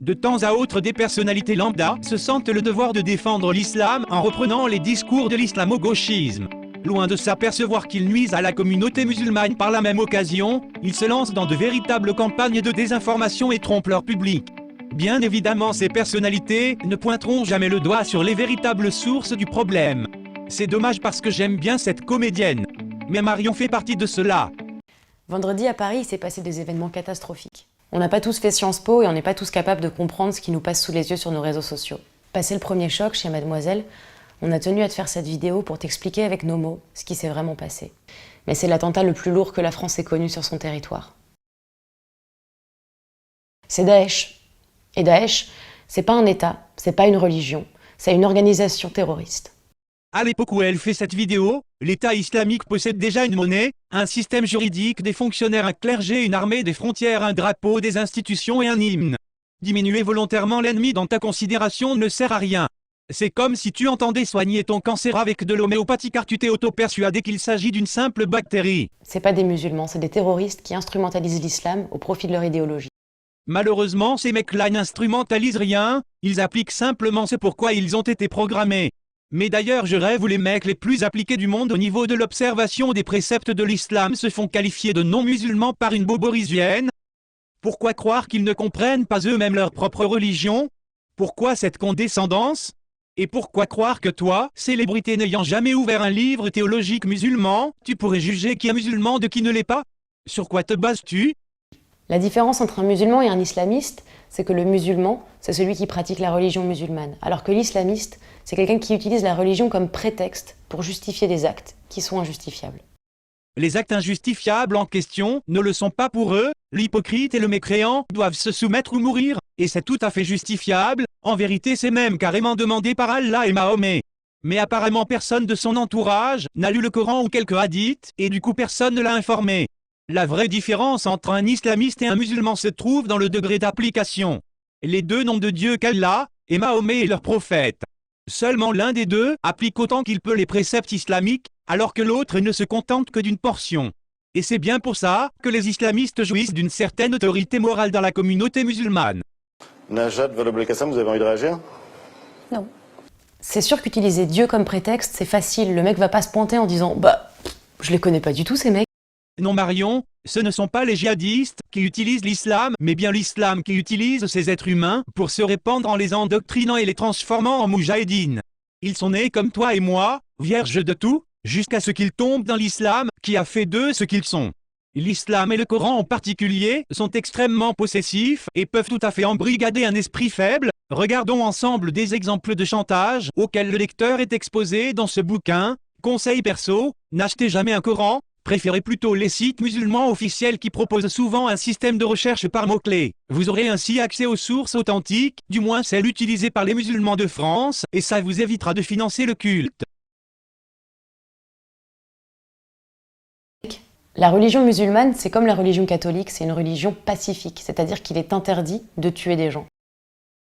De temps à autre, des personnalités lambda se sentent le devoir de défendre l'islam en reprenant les discours de l'islamo-gauchisme. Loin de s'apercevoir qu'ils nuisent à la communauté musulmane par la même occasion, ils se lancent dans de véritables campagnes de désinformation et trompent leur public. Bien évidemment, ces personnalités ne pointeront jamais le doigt sur les véritables sources du problème. C'est dommage parce que j'aime bien cette comédienne. Mais Marion fait partie de cela. Vendredi à Paris, il s'est passé des événements catastrophiques. On n'a pas tous fait Sciences Po et on n'est pas tous capables de comprendre ce qui nous passe sous les yeux sur nos réseaux sociaux. Passé le premier choc chez Mademoiselle, on a tenu à te faire cette vidéo pour t'expliquer avec nos mots ce qui s'est vraiment passé. Mais c'est l'attentat le plus lourd que la France ait connu sur son territoire. C'est Daesh. Et Daesh, c'est pas un État, c'est pas une religion, c'est une organisation terroriste. À l'époque où elle fait cette vidéo, l'État islamique possède déjà une monnaie, un système juridique, des fonctionnaires, un clergé, une armée, des frontières, un drapeau, des institutions et un hymne. Diminuer volontairement l'ennemi dans ta considération ne sert à rien. C'est comme si tu entendais soigner ton cancer avec de l'homéopathie car tu t'es auto-persuadé qu'il s'agit d'une simple bactérie. C'est pas des musulmans, c'est des terroristes qui instrumentalisent l'islam au profit de leur idéologie. Malheureusement, ces mecs-là n'instrumentalisent rien, ils appliquent simplement ce pourquoi ils ont été programmés. Mais d'ailleurs, je rêve où les mecs les plus appliqués du monde au niveau de l'observation des préceptes de l'islam se font qualifier de non-musulmans par une boborisienne. Pourquoi croire qu'ils ne comprennent pas eux-mêmes leur propre religion? Pourquoi cette condescendance? Et pourquoi croire que toi, célébrité n'ayant jamais ouvert un livre théologique musulman, tu pourrais juger qui est musulman de qui ne l'est pas? Sur quoi te bases-tu? La différence entre un musulman et un islamiste, c'est que le musulman, c'est celui qui pratique la religion musulmane, alors que l'islamiste, c'est quelqu'un qui utilise la religion comme prétexte pour justifier des actes qui sont injustifiables. Les actes injustifiables en question ne le sont pas pour eux, l'hypocrite et le mécréant doivent se soumettre ou mourir, et c'est tout à fait justifiable, en vérité c'est même carrément demandé par Allah et Mahomet. Mais apparemment personne de son entourage n'a lu le Coran ou quelques hadiths, et du coup personne ne l'a informé. La vraie différence entre un islamiste et un musulman se trouve dans le degré d'application. Les deux n'ont de Dieu qu'Allah, et Mahomet est leur prophète. Seulement l'un des deux applique autant qu'il peut les préceptes islamiques, alors que l'autre ne se contente que d'une portion. Et c'est bien pour ça que les islamistes jouissent d'une certaine autorité morale dans la communauté musulmane. Najat Vallaud-Belkacem, vous avez envie de réagir? Non. C'est sûr qu'utiliser Dieu comme prétexte, c'est facile. Le mec va pas se pointer en disant « Bah, je les connais pas du tout ces mecs ». Non Marion, ce ne sont pas les djihadistes qui utilisent l'islam, mais bien l'islam qui utilise ces êtres humains pour se répandre en les endoctrinant et les transformant en moudjahidines. Ils sont nés comme toi et moi, vierges de tout, jusqu'à ce qu'ils tombent dans l'islam qui a fait d'eux ce qu'ils sont. L'islam et le Coran en particulier sont extrêmement possessifs et peuvent tout à fait embrigader un esprit faible. Regardons ensemble des exemples de chantage auxquels le lecteur est exposé dans ce bouquin. Conseil perso, n'achetez jamais un Coran. Préférez plutôt les sites musulmans officiels qui proposent souvent un système de recherche par mots-clés. Vous aurez ainsi accès aux sources authentiques, du moins celles utilisées par les musulmans de France, et ça vous évitera de financer le culte. La religion musulmane, c'est comme la religion catholique, c'est une religion pacifique, c'est-à-dire qu'il est interdit de tuer des gens.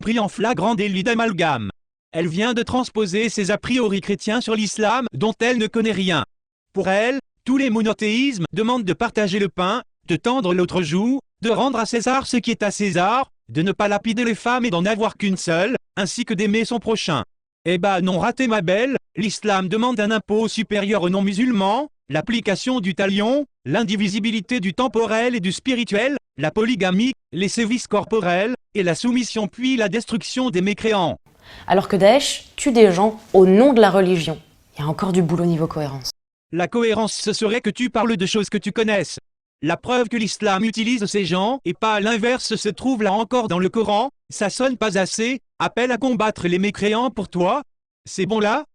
Pris en flagrant délit d'amalgame. Elle vient de transposer ses a priori chrétiens sur l'islam dont elle ne connaît rien. Pour elle, tous les monothéismes demandent de partager le pain, de tendre l'autre joue, de rendre à César ce qui est à César, de ne pas lapider les femmes et d'en avoir qu'une seule, ainsi que d'aimer son prochain. Eh ben non raté ma belle, l'islam demande un impôt supérieur aux non-musulmans, l'application du talion, l'indivisibilité du temporel et du spirituel, la polygamie, les sévices corporels, et la soumission puis la destruction des mécréants. Alors que Daesh tue des gens au nom de la religion. Il y a encore du boulot niveau cohérence. La cohérence, ce serait que tu parles de choses que tu connaisses. La preuve que l'islam utilise ces gens, et pas à l'inverse, se trouve là encore dans le Coran. Ça sonne pas assez, appel à combattre les mécréants pour toi. C'est bon là?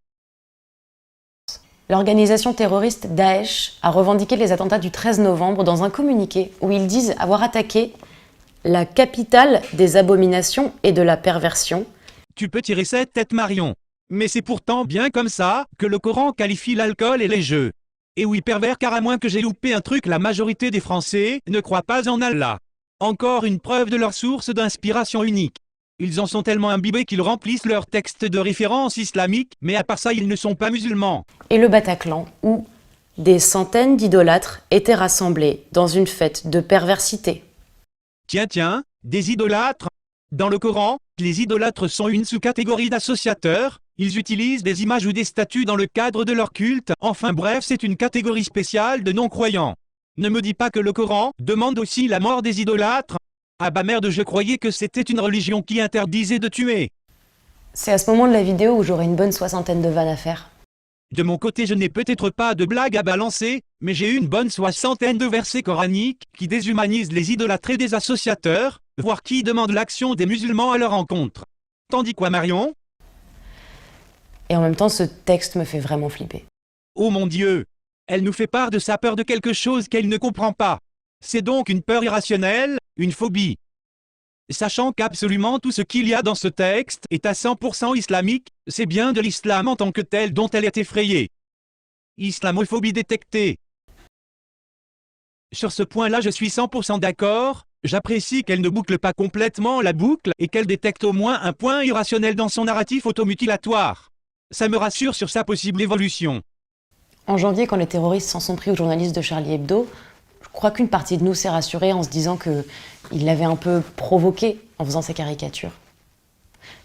L'organisation terroriste Daesh a revendiqué les attentats du 13 novembre dans un communiqué où ils disent avoir attaqué la capitale des abominations et de la perversion. Tu peux tirer cette tête Marion. Mais c'est pourtant bien comme ça que le Coran qualifie l'alcool et les jeux. Et oui pervers car à moins que j'ai loupé un truc, la majorité des Français ne croient pas en Allah. Encore une preuve de leur source d'inspiration unique. Ils en sont tellement imbibés qu'ils remplissent leurs textes de référence islamiques, mais à part ça ils ne sont pas musulmans. Et le Bataclan où des centaines d'idolâtres étaient rassemblés dans une fête de perversité. Tiens, des idolâtres? Dans le Coran, les idolâtres sont une sous-catégorie d'associateurs, ils utilisent des images ou des statues dans le cadre de leur culte, enfin bref c'est une catégorie spéciale de non-croyants. Ne me dis pas que le Coran demande aussi la mort des idolâtres. Ah bah merde, je croyais que c'était une religion qui interdisait de tuer. C'est à ce moment de la vidéo où j'aurai une bonne soixantaine de vannes à faire. De mon côté je n'ai peut-être pas de blague à balancer, mais j'ai eu une bonne soixantaine de versets coraniques qui déshumanisent les idolâtres et des associateurs, voire qui demandent l'action des musulmans à leur encontre. T'en dis quoi Marion? Et en même temps, ce texte me fait vraiment flipper. Oh mon Dieu! Elle nous fait part de sa peur de quelque chose qu'elle ne comprend pas. C'est donc une peur irrationnelle, une phobie. Sachant qu'absolument tout ce qu'il y a dans ce texte est à 100% islamique, c'est bien de l'islam en tant que tel dont elle est effrayée. Islamophobie détectée. Sur ce point-là je suis 100% d'accord, j'apprécie qu'elle ne boucle pas complètement la boucle et qu'elle détecte au moins un point irrationnel dans son narratif automutilatoire. Ça me rassure sur sa possible évolution. En janvier, quand les terroristes s'en sont pris aux journalistes de Charlie Hebdo, je crois qu'une partie de nous s'est rassurée en se disant qu'ils l'avaient un peu provoqué en faisant ces caricatures.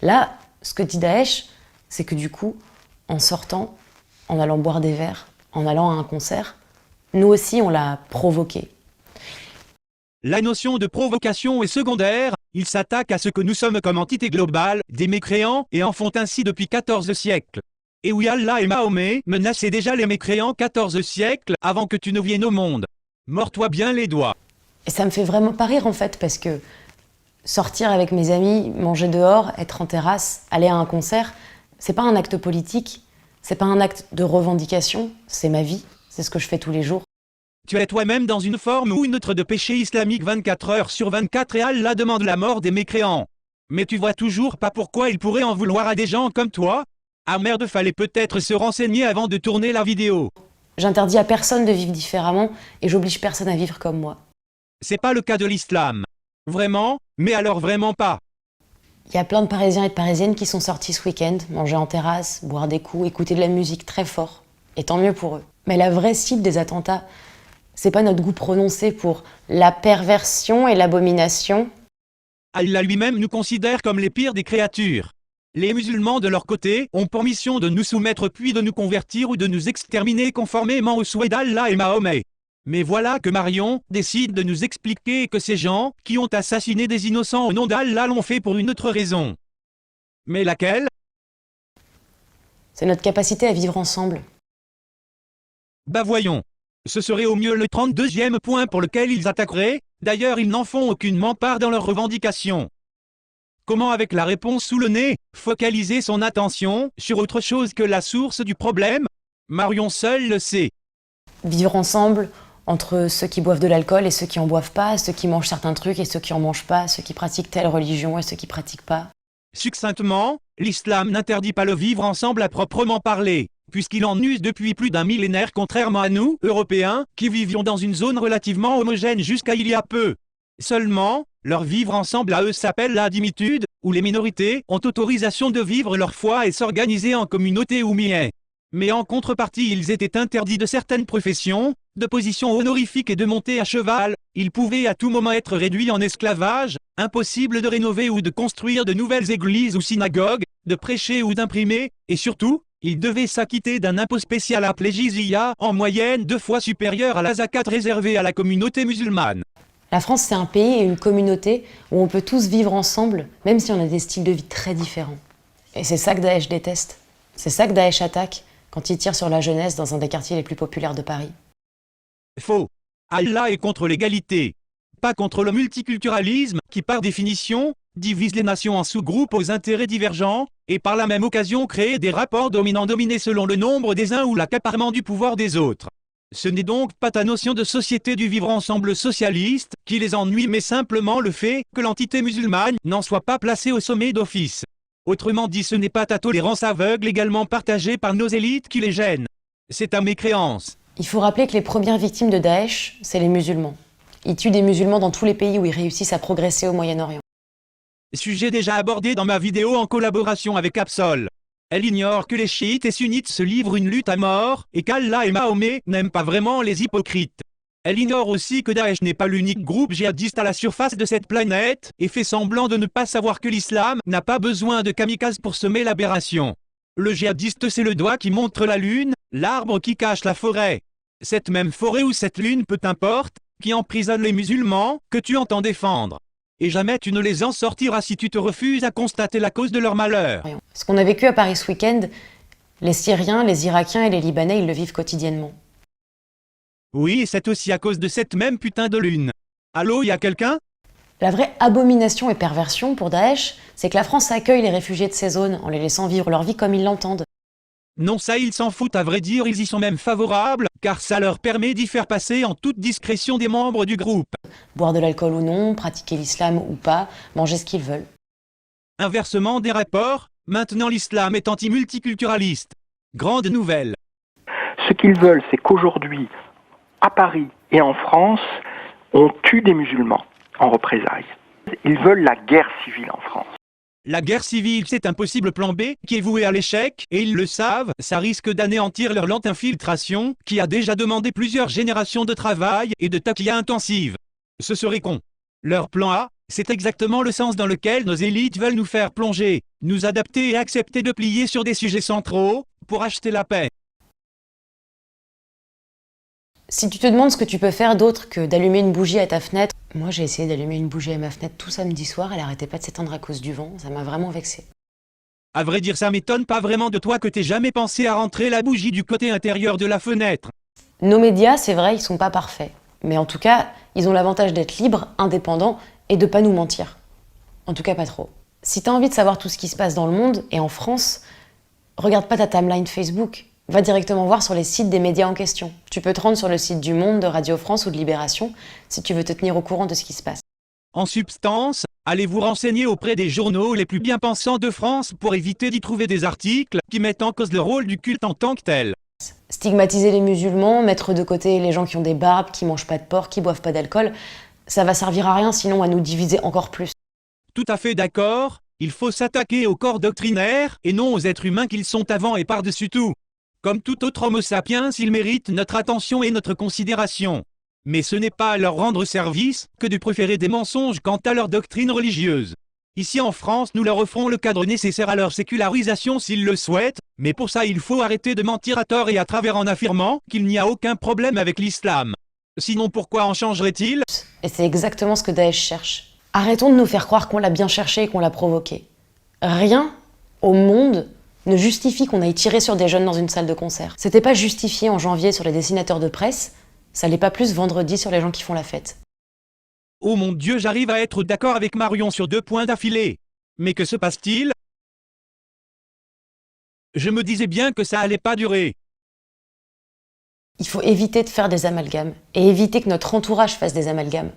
Là, ce que dit Daesh, c'est que du coup, en sortant, en allant boire des verres, en allant à un concert, nous aussi on l'a provoqué. La notion de provocation est secondaire, ils s'attaquent à ce que nous sommes comme entité globale, des mécréants, et en font ainsi depuis 14 siècles. Et oui, Allah et Mahomet menaçaient déjà les mécréants 14 siècles avant que tu ne viennes au monde. Mords-toi bien les doigts. Et ça me fait vraiment pas rire en fait, parce que sortir avec mes amis, manger dehors, être en terrasse, aller à un concert, c'est pas un acte politique, c'est pas un acte de revendication, c'est ma vie, c'est ce que je fais tous les jours. Tu es toi-même dans une forme ou une autre de péché islamique 24 heures sur 24 et Allah demande la mort des mécréants. Mais tu vois toujours pas pourquoi il pourrait en vouloir à des gens comme toi? Ah merde, fallait peut-être se renseigner avant de tourner la vidéo. J'interdis à personne de vivre différemment et j'oblige personne à vivre comme moi. C'est pas le cas de l'islam. Vraiment, mais alors vraiment pas. Il y a plein de Parisiens et de Parisiennes qui sont sortis ce week-end, manger en terrasse, boire des coups, écouter de la musique très fort. Et tant mieux pour eux. Mais la vraie cible des attentats, c'est pas notre goût prononcé pour la perversion et l'abomination. Allah lui-même nous considère comme les pires des créatures. Les musulmans de leur côté ont pour mission de nous soumettre puis de nous convertir ou de nous exterminer conformément aux souhaits d'Allah et Mahomet. Mais voilà que Marion décide de nous expliquer que ces gens qui ont assassiné des innocents au nom d'Allah l'ont fait pour une autre raison. Mais laquelle? C'est notre capacité à vivre ensemble. Bah voyons. Ce serait au mieux le 32e point pour lequel ils attaqueraient, d'ailleurs ils n'en font aucunement part dans leurs revendications. Comment avec la réponse sous le nez, focaliser son attention sur autre chose que la source du problème? Marion seul le sait. Vivre ensemble entre ceux qui boivent de l'alcool et ceux qui en boivent pas, ceux qui mangent certains trucs et ceux qui en mangent pas, ceux qui pratiquent telle religion et ceux qui pratiquent pas. Succinctement, l'islam n'interdit pas le vivre ensemble à proprement parler, puisqu'il en use depuis plus d'un millénaire contrairement à nous, Européens, qui vivions dans une zone relativement homogène jusqu'à il y a peu. Seulement, leur vivre ensemble à eux s'appelle la dimitude, où les minorités ont autorisation de vivre leur foi et s'organiser en communauté ou miens. Mais en contrepartie ils étaient interdits de certaines professions, de positions honorifiques et de monter à cheval, ils pouvaient à tout moment être réduits en esclavage, impossible de rénover ou de construire de nouvelles églises ou synagogues, de prêcher ou d'imprimer, et surtout, ils devaient s'acquitter d'un impôt spécial appelé jizya, en moyenne 2 fois supérieur à la zakat réservée à la communauté musulmane. La France, c'est un pays et une communauté où on peut tous vivre ensemble, même si on a des styles de vie très différents. Et c'est ça que Daesh déteste. C'est ça que Daesh attaque quand il tire sur la jeunesse dans un des quartiers les plus populaires de Paris. Faux. Allah est contre l'égalité. Pas contre le multiculturalisme, qui par définition, divise les nations en sous-groupes aux intérêts divergents, et par la même occasion crée des rapports dominant-dominés selon le nombre des uns ou l'accaparement du pouvoir des autres. Ce n'est donc pas ta notion de société du vivre ensemble socialiste qui les ennuie, mais simplement le fait que l'entité musulmane n'en soit pas placée au sommet d'office. Autrement dit, ce n'est pas ta tolérance aveugle également partagée par nos élites qui les gêne. C'est ta mécréance. Il faut rappeler que les premières victimes de Daesh, c'est les musulmans. Ils tuent des musulmans dans tous les pays où ils réussissent à progresser au Moyen-Orient. Sujet déjà abordé dans ma vidéo en collaboration avec Absol. Elle ignore que les chiites et sunnites se livrent une lutte à mort et qu'Allah et Mahomet n'aiment pas vraiment les hypocrites. Elle ignore aussi que Daesh n'est pas l'unique groupe djihadiste à la surface de cette planète et fait semblant de ne pas savoir que l'islam n'a pas besoin de kamikazes pour semer l'aberration. Le djihadiste, c'est le doigt qui montre la lune, l'arbre qui cache la forêt. Cette même forêt ou cette lune, peu importe, qui emprisonne les musulmans, que tu entends défendre. Et jamais tu ne les en sortiras si tu te refuses à constater la cause de leur malheur. Ce qu'on a vécu à Paris ce week-end, les Syriens, les Irakiens et les Libanais, ils le vivent quotidiennement. Oui, et c'est aussi à cause de cette même putain de lune. Allô, y a quelqu'un? La vraie abomination et perversion pour Daesh, c'est que la France accueille les réfugiés de ces zones en les laissant vivre leur vie comme ils l'entendent. Non, ça ils s'en foutent, à vrai dire, ils y sont même favorables, car ça leur permet d'y faire passer en toute discrétion des membres du groupe. Boire de l'alcool ou non, pratiquer l'islam ou pas, manger ce qu'ils veulent. Inversement des rapports, maintenant l'islam est anti-multiculturaliste. Grande nouvelle. Ce qu'ils veulent, c'est qu'aujourd'hui, à Paris et en France, on tue des musulmans en représailles. Ils veulent la guerre civile en France. La guerre civile, c'est un possible plan B qui est voué à l'échec, et ils le savent, ça risque d'anéantir leur lente infiltration, qui a déjà demandé plusieurs générations de travail et de taquilla intensive. Ce serait con. Leur plan A, c'est exactement le sens dans lequel nos élites veulent nous faire plonger, nous adapter et accepter de plier sur des sujets centraux, pour acheter la paix. Si tu te demandes ce que tu peux faire d'autre que d'allumer une bougie à ta fenêtre, moi j'ai essayé d'allumer une bougie à ma fenêtre tout samedi soir, elle arrêtait pas de s'éteindre à cause du vent, ça m'a vraiment vexée. À vrai dire, ça m'étonne pas vraiment de toi que t'aies jamais pensé à rentrer la bougie du côté intérieur de la fenêtre. Nos médias, c'est vrai, ils sont pas parfaits. Mais en tout cas, ils ont l'avantage d'être libres, indépendants et de pas nous mentir. En tout cas, pas trop. Si t'as envie de savoir tout ce qui se passe dans le monde et en France, regarde pas ta timeline Facebook. Va directement voir sur les sites des médias en question. Tu peux te rendre sur le site du Monde, de Radio France ou de Libération si tu veux te tenir au courant de ce qui se passe. En substance, allez vous renseigner auprès des journaux les plus bien pensants de France pour éviter d'y trouver des articles qui mettent en cause le rôle du culte en tant que tel. Stigmatiser les musulmans, mettre de côté les gens qui ont des barbes, qui mangent pas de porc, qui boivent pas d'alcool, ça va servir à rien sinon à nous diviser encore plus. Tout à fait d'accord, il faut s'attaquer au corps doctrinaire et non aux êtres humains qu'ils sont avant et par-dessus tout. Comme tout autre homo sapiens, ils méritent notre attention et notre considération. Mais ce n'est pas à leur rendre service que de proférer des mensonges quant à leur doctrine religieuse. Ici en France, nous leur offrons le cadre nécessaire à leur sécularisation s'ils le souhaitent, mais pour ça il faut arrêter de mentir à tort et à travers en affirmant qu'il n'y a aucun problème avec l'islam. Sinon pourquoi en changerait-il? Et c'est exactement ce que Daesh cherche. Arrêtons de nous faire croire qu'on l'a bien cherché et qu'on l'a provoqué. Rien au monde ne justifie qu'on aille tirer sur des jeunes dans une salle de concert. C'était pas justifié en janvier sur les dessinateurs de presse, ça l'est pas plus vendredi sur les gens qui font la fête. Oh mon Dieu, j'arrive à être d'accord avec Marion sur 2 points d'affilée. Mais que se passe-t-il? Je me disais bien que ça allait pas durer. Il faut éviter de faire des amalgames, et éviter que notre entourage fasse des amalgames.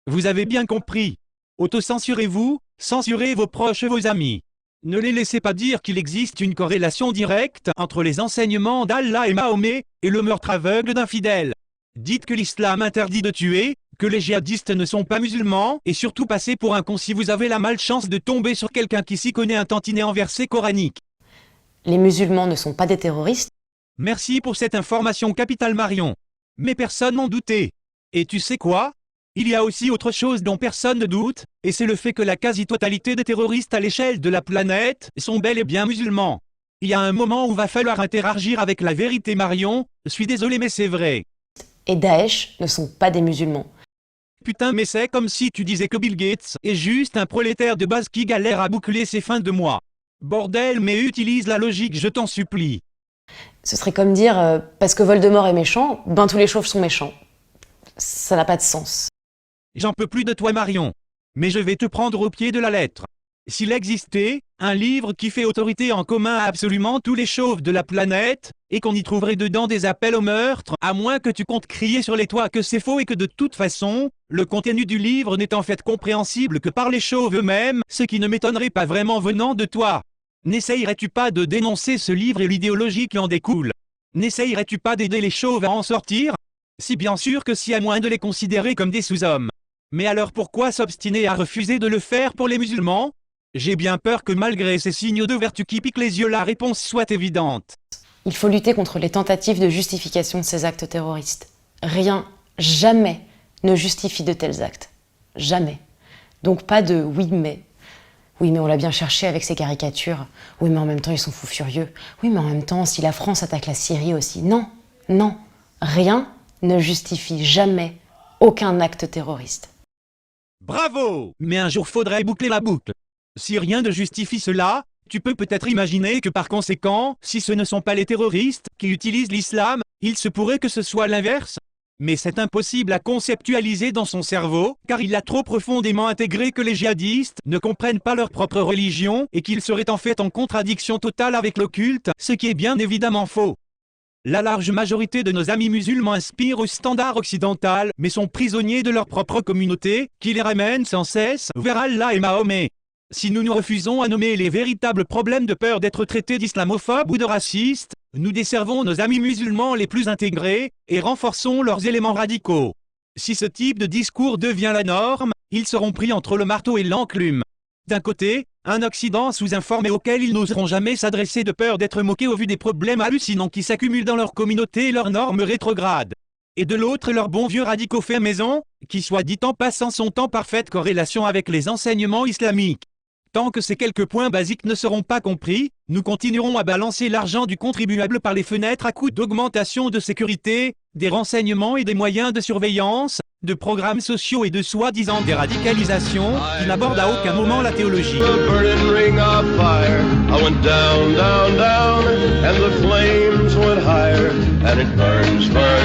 Vous avez bien compris. Autocensurez-vous, censurez vos proches et vos amis. Ne les laissez pas dire qu'il existe une corrélation directe entre les enseignements d'Allah et Mahomet et le meurtre aveugle d'un fidèle. Dites que l'islam interdit de tuer, que les djihadistes ne sont pas musulmans, et surtout passez pour un con si vous avez la malchance de tomber sur quelqu'un qui s'y connaît un tantinet en versets coraniques. Les musulmans ne sont pas des terroristes. Merci pour cette information capitale Marion. Mais personne n'en doutait. Et tu sais quoi? Il y a aussi autre chose dont personne ne doute, et c'est le fait que la quasi-totalité des terroristes à l'échelle de la planète sont bel et bien musulmans. Il y a un moment où va falloir interagir avec la vérité Marion, je suis désolé mais c'est vrai. Et Daesh ne sont pas des musulmans. Putain mais c'est comme si tu disais que Bill Gates est juste un prolétaire de base qui galère à boucler ses fins de mois. Bordel mais utilise la logique je t'en supplie. Ce serait comme dire parce que Voldemort est méchant, ben tous les chauves sont méchants. Ça n'a pas de sens. J'en peux plus de toi Marion. Mais je vais te prendre au pied de la lettre. S'il existait un livre qui fait autorité en commun à absolument tous les chauves de la planète, et qu'on y trouverait dedans des appels au meurtre, à moins que tu comptes crier sur les toits que c'est faux et que de toute façon, le contenu du livre n'est en fait compréhensible que par les chauves eux-mêmes, ce qui ne m'étonnerait pas vraiment venant de toi. N'essayerais-tu pas de dénoncer ce livre et l'idéologie qui en découle? N'essayerais-tu pas d'aider les chauves à en sortir? Si bien sûr que si à moins de les considérer comme des sous-hommes. Mais alors pourquoi s'obstiner à refuser de le faire pour les musulmans? J'ai bien peur que malgré ces signes de vertu qui piquent les yeux, la réponse soit évidente. Il faut lutter contre les tentatives de justification de ces actes terroristes. Rien jamais ne justifie de tels actes. Jamais. Donc pas de oui mais. Oui mais on l'a bien cherché avec ces caricatures. Oui mais en même temps ils sont fous furieux. Oui mais en même temps si la France attaque la Syrie aussi. Non, non. Rien ne justifie jamais aucun acte terroriste. Bravo! Mais un jour faudrait boucler la boucle. Si rien ne justifie cela, tu peux peut-être imaginer que par conséquent, si ce ne sont pas les terroristes qui utilisent l'islam, il se pourrait que ce soit l'inverse. Mais c'est impossible à conceptualiser dans son cerveau, car il l'a trop profondément intégré que les djihadistes ne comprennent pas leur propre religion et qu'ils seraient en fait en contradiction totale avec l'occulte, ce qui est bien évidemment faux. La large majorité de nos amis musulmans aspirent au standard occidental, mais sont prisonniers de leur propre communauté, qui les ramène sans cesse vers Allah et Mahomet. Si nous nous refusons à nommer les véritables problèmes de peur d'être traités d'islamophobes ou de racistes, nous desservons nos amis musulmans les plus intégrés et renforçons leurs éléments radicaux. Si ce type de discours devient la norme, ils seront pris entre le marteau et l'enclume. D'un côté, un Occident sous-informé auquel ils n'oseront jamais s'adresser de peur d'être moqués au vu des problèmes hallucinants qui s'accumulent dans leur communauté et leurs normes rétrogrades. Et de l'autre, leurs bons vieux radicaux faits maison, qui soit dit en passant sont en parfaite corrélation avec les enseignements islamiques. Tant que ces quelques points basiques ne seront pas compris, nous continuerons à balancer l'argent du contribuable par les fenêtres à coups d'augmentation de sécurité, des renseignements et des moyens de surveillance, de programmes sociaux et de soi-disant déradicalisation, qui n'abordent à aucun moment la théologie. The burning ring of fire. I went down, down, down, and the flames went higher, and it burns, burns.